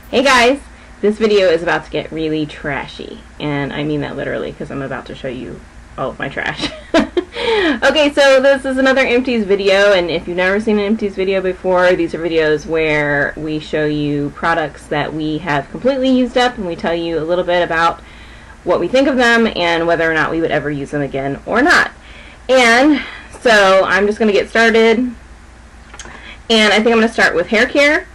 Hey guys, this video is about to get really trashy, and I mean that literally because I'm about to show you all of my trash. Okay, so this is another Empties video, and if you've never seen an Empties video before, these are videos where we show you products that we have completely used up, and we tell you a little bit about what we think of them and whether or not we would ever use them again or not. And so I'm just going to get started, and I think I'm going to start with hair care.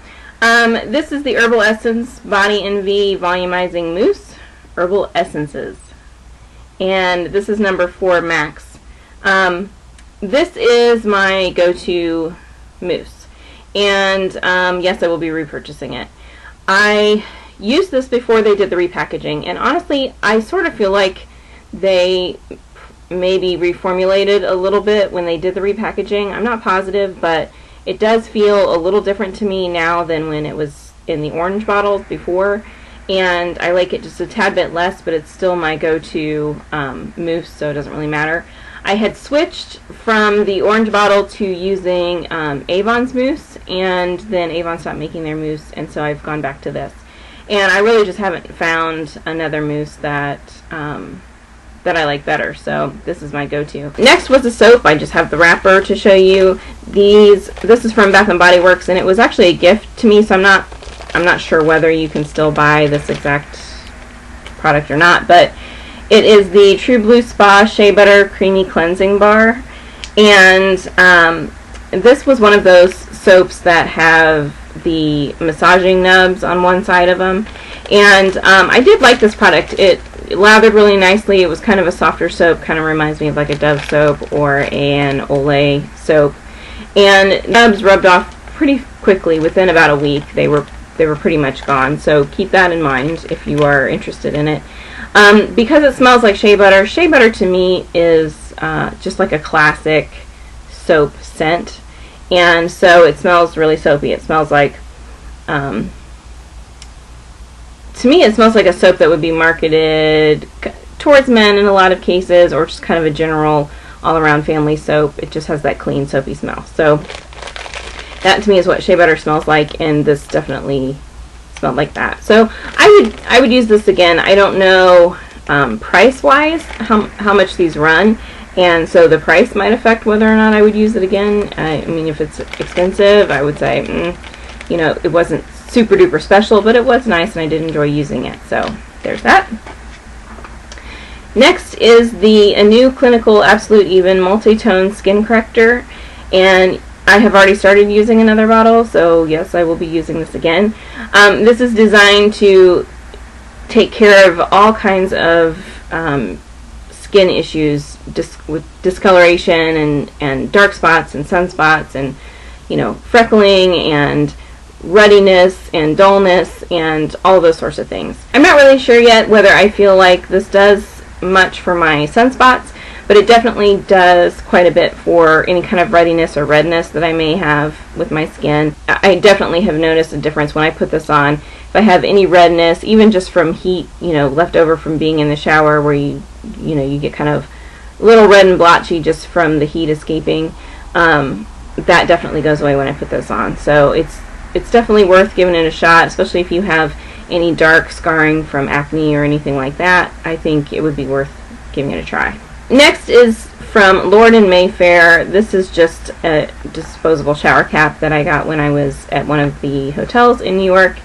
This is the Herbal Essence Body Envy Volumizing Mousse, Herbal Essences, and this is number 4 Max. This is my go-to mousse, and yes, I will be repurchasing it. I used this before they did the repackaging, and honestly, I sort of feel like they maybe reformulated a little bit when they did the repackaging. I'm not positive, but it does feel a little different to me now than when it was in the orange bottles before, and I like it just a tad bit less, but it's still my go-to mousse, so it doesn't really matter. I had switched from the orange bottle to using Avon's mousse, and then Avon stopped making their mousse, and so I've gone back to this. And I really just haven't found another mousse that that I like better, so this is my go-to. Next was a soap. I just have the wrapper to show you. This is from Bath & Body Works, and it was actually a gift to me, so I'm not sure whether you can still buy this exact product or not, but it is the True Blue Spa Shea Butter Creamy Cleansing Bar, and this was one of those soaps that have the massaging nubs on one side of them, and I did like this product. It lathered really nicely. It was kind of a softer soap, kind of reminds me of like a Dove soap or an Olay soap, and nubs rubbed off pretty quickly. Within about a week they were pretty much gone, so keep that in mind if you are interested in it. Because it smells like shea butter to me is just like a classic soap scent, and so it smells really soapy. It smells like to me, it smells like a soap that would be marketed towards men in a lot of cases, or just kind of a general all-around family soap. It just has that clean, soapy smell. So that to me is what shea butter smells like, and this definitely smelled like that. So I would use this again. I don't know price-wise how much these run, and so the price might affect whether or not I would use it again. I mean, if it's expensive, I would say, you know, it wasn't super duper special, but it was nice and I did enjoy using it, so there's that. Next is the Anew Clinical Absolute Even Multi-Tone Skin Corrector, and I have already started using another bottle, so yes, I will be using this again. This is designed to take care of all kinds of skin issues with discoloration and dark spots and sunspots and, you know, freckling and ruddiness and dullness and all those sorts of things. I'm not really sure yet whether I feel like this does much for my sunspots, but it definitely does quite a bit for any kind of ruddiness or redness that I may have with my skin. I definitely have noticed a difference when I put this on. If I have any redness, even just from heat, you know, left over from being in the shower, where you get kind of a little red and blotchy just from the heat escaping, that definitely goes away when I put this on. So it's definitely worth giving it a shot, especially if you have any dark scarring from acne or anything like that. I think it would be worth giving it a try. Next is from Lord & Mayfair. This is just a disposable shower cap that I got when I was at one of the hotels in New York.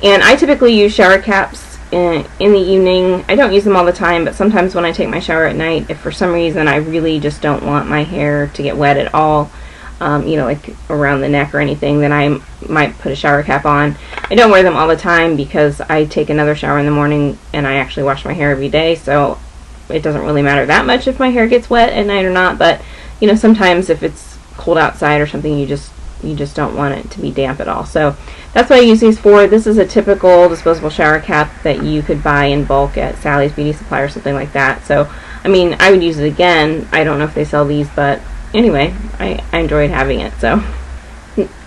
And I typically use shower caps in the evening. I don't use them all the time, but sometimes when I take my shower at night, if for some reason I really just don't want my hair to get wet at all, you know, like around the neck or anything, then I might put a shower cap on. I don't wear them all the time because I take another shower in the morning and I actually wash my hair every day, so it doesn't really matter that much if my hair gets wet at night or not. But you know, sometimes if it's cold outside or something, you just don't want it to be damp at all. So that's what I use these for. This is a typical disposable shower cap that you could buy in bulk at Sally's Beauty Supply or something like that. So I mean, I would use it again. I don't know if they sell these, but anyway, I enjoyed having it. So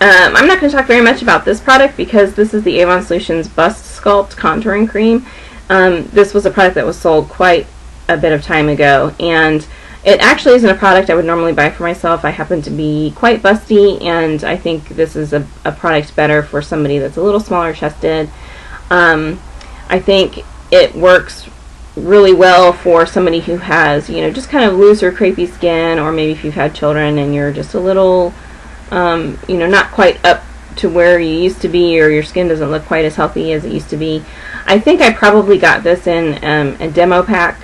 I'm not going to talk very much about this product because this is the Avon Solutions Bust Sculpt Contouring Cream. This was a product that was sold quite a bit of time ago, and it actually isn't a product I would normally buy for myself. I happen to be quite busty, and I think this is a product better for somebody that's a little smaller chested. I think it works really well for somebody who has, you know, just kind of loose or crepey skin, or maybe if you've had children and you're just a little, you know, not quite up to where you used to be, or your skin doesn't look quite as healthy as it used to be. I think I probably got this in a demo pack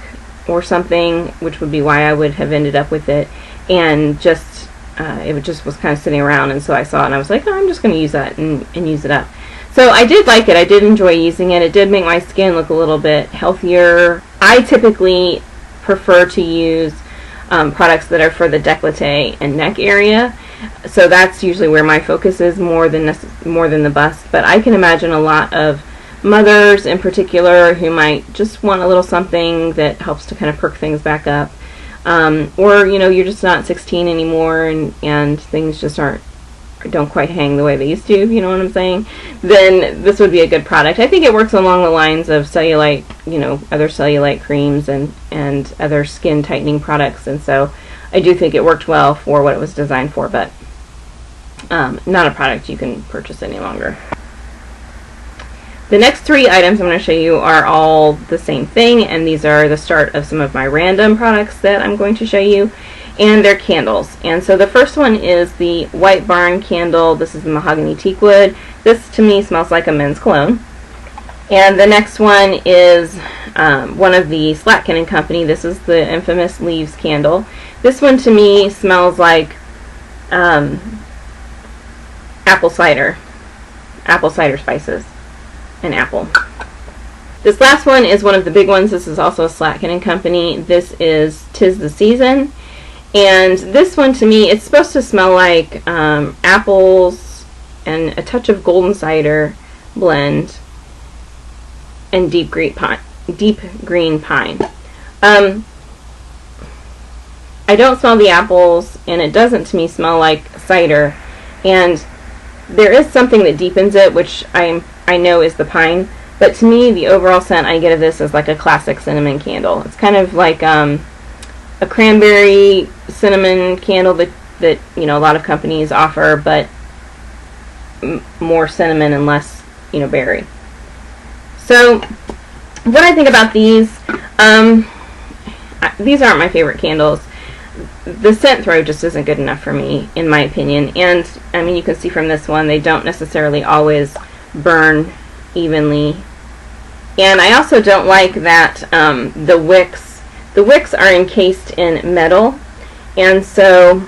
or something, which would be why I would have ended up with it, and just it just was kind of sitting around, and so I saw it and I was like, oh, I'm just going to use that and use it up. So I did like it. I did enjoy using it. It did make my skin look a little bit healthier. I typically prefer to use products that are for the décolleté and neck area. So that's usually where my focus is, more than the bust. But I can imagine a lot of mothers in particular who might just want a little something that helps to kind of perk things back up. Or, you know, you're just not 16 anymore and things just don't quite hang the way they used to, you know what I'm saying? Then this would be a good product. I think it works along the lines of cellulite, you know, other cellulite creams and other skin tightening products, and so I do think it worked well for what it was designed for, but not a product you can purchase any longer. The next 3 items I'm going to show you are all the same thing, and these are the start of some of my random products that I'm going to show you, and they're candles. And so the first one is the White Barn candle. This is the Mahogany Teakwood. This to me smells like a men's cologne. And the next one is one of the Slatkin and Company. This is the infamous Leaves candle. This one to me smells like apple cider spices and apple. This last one is one of the big ones. This is also a Slatkin and Company. This is 'Tis the Season. And this one to me, it's supposed to smell like apples and a touch of golden cider blend and deep green pine. I don't smell the apples, and it doesn't to me smell like cider. And there is something that deepens it, which I know is the pine. But to me, the overall scent I get of this is like a classic cinnamon candle. It's kind of like a cranberry cinnamon candle that you know a lot of companies offer, but more cinnamon and less, you know, berry. So what I think about these aren't my favorite candles. The scent throw just isn't good enough for me, in my opinion. And I mean, you can see from this one, they don't necessarily always burn evenly. And I also don't like that the wicks are encased in metal, and so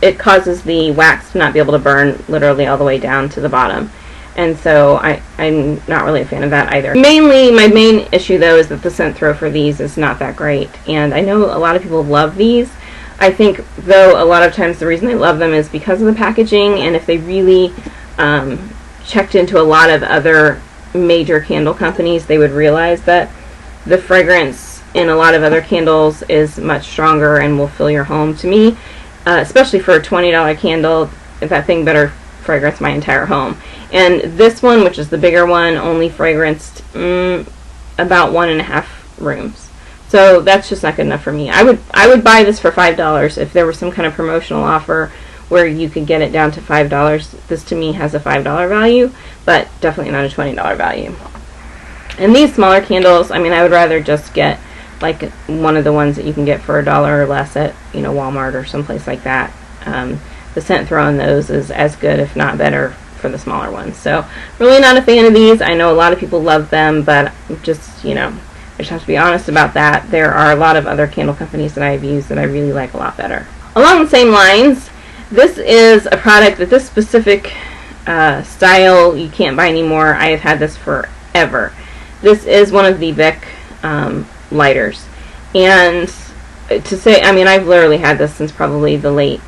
it causes the wax to not be able to burn literally all the way down to the bottom. And so I'm not really a fan of that either. My main issue though is that the scent throw for these is not that great, and I know a lot of people love these. I think though a lot of times the reason they love them is because of the packaging, and if they really checked into a lot of other major candle companies, they would realize that the fragrance in a lot of other candles is much stronger and will fill your home. To me, especially for a $20 candle, that thing better fragrance my entire home. And this one, which is the bigger one, only fragranced about 1.5 rooms. So that's just not good enough for me. I would buy this for $5 if there was some kind of promotional offer where you could get it down to $5. This to me has a $5 value, but definitely not a $20 value. And these smaller candles, I mean, I would rather just get like one of the ones that you can get for $1 or less at, you know, Walmart or someplace like that. The scent throw on those is as good, if not better, for the smaller ones. So really not a fan of these. I know a lot of people love them, but just, you know, I just have to be honest about that. There are a lot of other candle companies that I've used that I really like a lot better. Along the same lines, this is a product that this specific style you can't buy anymore. I have had this forever. This is one of the Bic Lighters, and to say, I mean, I've literally had this since probably the late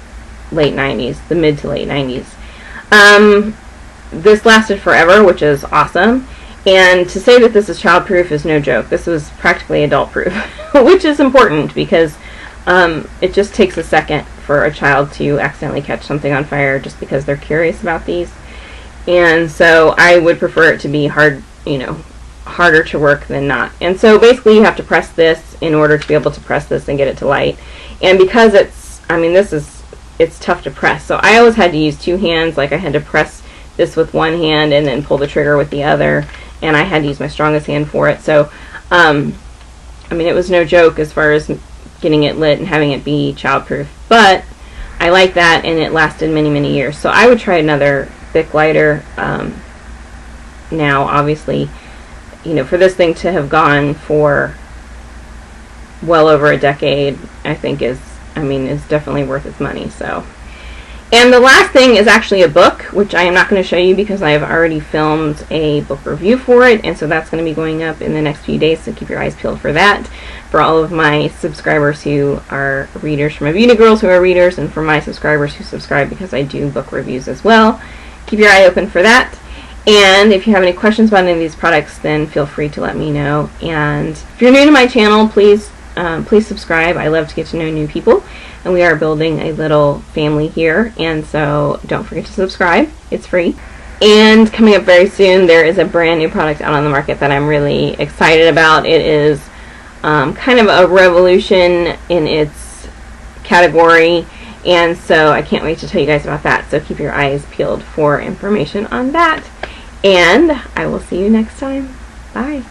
90s, the mid to late 90s. This lasted forever, which is awesome, and to say that this is child-proof is no joke. This was practically adult-proof, which is important because it just takes a second for a child to accidentally catch something on fire just because they're curious about these. And so I would prefer it to be harder to work than not. And so basically you have to press this in order to be able to press this and get it to light. And because it's tough to press. So I always had to use 2 hands, like I had to press this with one hand and then pull the trigger with the other, and I had to use my strongest hand for it. So I mean, it was no joke as far as getting it lit and having it be childproof, but I like that, and it lasted many years. So I would try another Bic lighter. Now obviously, you know, for this thing to have gone for well over a decade, I think is definitely worth its money. So, and the last thing is actually a book, which I am not going to show you because I have already filmed a book review for it, and so that's going to be going up in the next few days, so keep your eyes peeled for that. For all of my subscribers who are readers, for my beauty girls who are readers, and for my subscribers who subscribe because I do book reviews as well, keep your eye open for that. And if you have any questions about any of these products, then feel free to let me know. And if you're new to my channel, please subscribe. I love to get to know new people, and we are building a little family here, and so don't forget to subscribe. It's free. And coming up very soon, there is a brand new product out on the market that I'm really excited about. It is kind of a revolution in its category, and so I can't wait to tell you guys about that. So keep your eyes peeled for information on that, and I will see you next time. Bye.